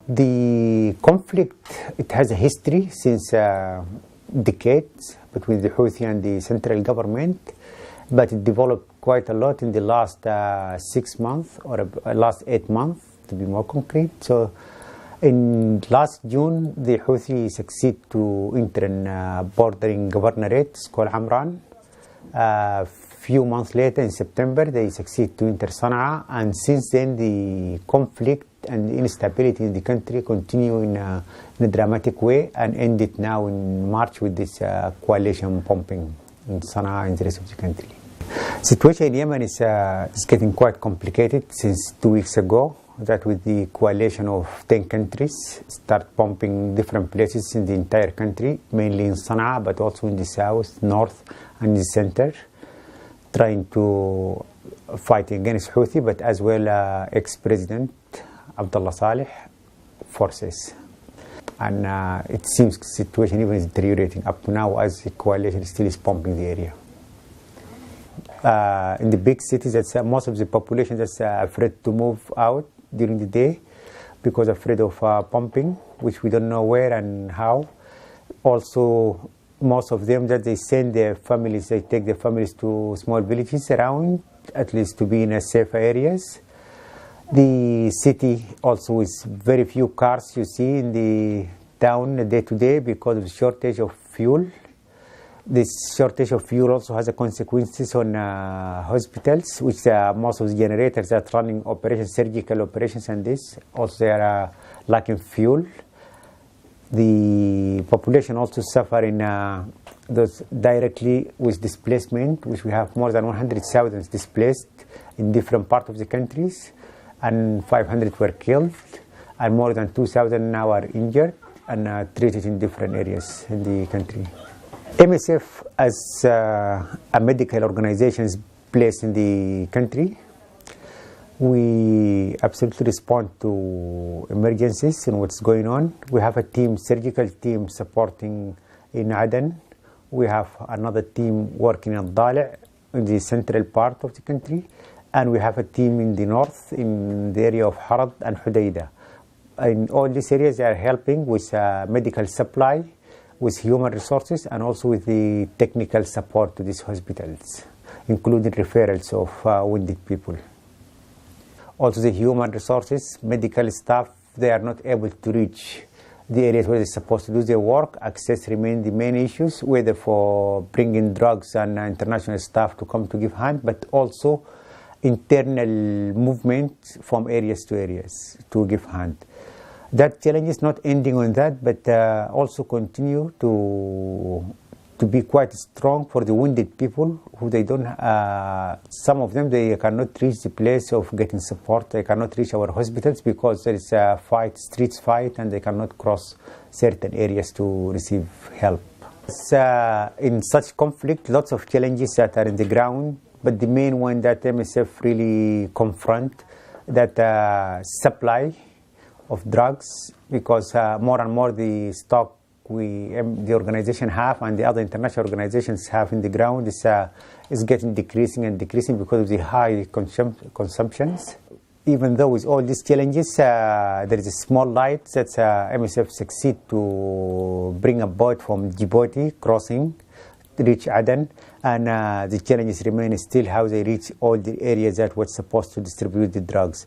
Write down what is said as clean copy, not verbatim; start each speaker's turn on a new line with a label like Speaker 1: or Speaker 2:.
Speaker 1: The conflict, it has a history since decades between the Houthi and the central government, but it developed quite a lot in the last 6 months or last 8 months to be more concrete. So in last June, the Houthi succeed to enter in bordering governorate called Amran. Few months later, in September, they succeed to enter Sana'a, and since then the conflict and the instability in the country continue in a dramatic way and ended now in March with this coalition bombing in Sana'a and the rest of the country. Situation in Yemen is getting quite complicated since 2 weeks ago, that with the coalition of 10 countries start bombing different places in the entire country, mainly in Sana'a, but also in the south, north, and the center, trying to fight against Houthi, but as well ex-president Abdullah Saleh forces. And it seems the situation even is deteriorating up to now as the coalition still is bombing the area. In the big cities, most of the population that's afraid to move out during the day because afraid of bombing, which we don't know where and how. Also, most of them that they send their families, they take their families to small villages around, at least to be in safer areas. The city also is very few cars you see in the town day to day because of the shortage of fuel. This shortage of fuel also has consequences on hospitals, which most of the generators that are running operations, surgical operations, and this also they are lacking fuel. The population also suffer in those directly with displacement, which we have more than 100,000 displaced in different parts of the countries, and 500 were killed, and more than 2,000 now are injured and treated in different areas in the country. MSF as a medical organization is placed in the country. We absolutely respond to emergencies and what's going on. We have a team, surgical team supporting in Aden. We have another team working in Dali', in the central part of the country. And we have a team in the north, in the area of Harad and Hudaydah. In all these areas, they are helping with medical supply, with human resources, and also with the technical support to these hospitals, including referrals of wounded people. Also the human resources, medical staff, they are not able to reach the areas where they're supposed to do their work. Access remains the main issues, whether for bringing drugs and international staff to come to give hand, but also internal movement from areas to areas to give hand. That challenge is not ending on that, but also continue to be quite strong for the wounded people who they don't, some of them, they cannot reach the place of getting support. They cannot reach our hospitals because there is a fight, streets fight, and they cannot cross certain areas to receive help. In such conflict, lots of challenges that are in the ground, but the main one that MSF really confront, that supply of drugs, because more and more the stock the organization have and the other international organizations have in the ground is getting decreasing and decreasing because of the high consumptions. Even though with all these challenges, there is a small light that MSF succeed to bring a boat from Djibouti crossing to reach Aden, and the challenges remain still how they reach all the areas that were supposed to distribute the drugs.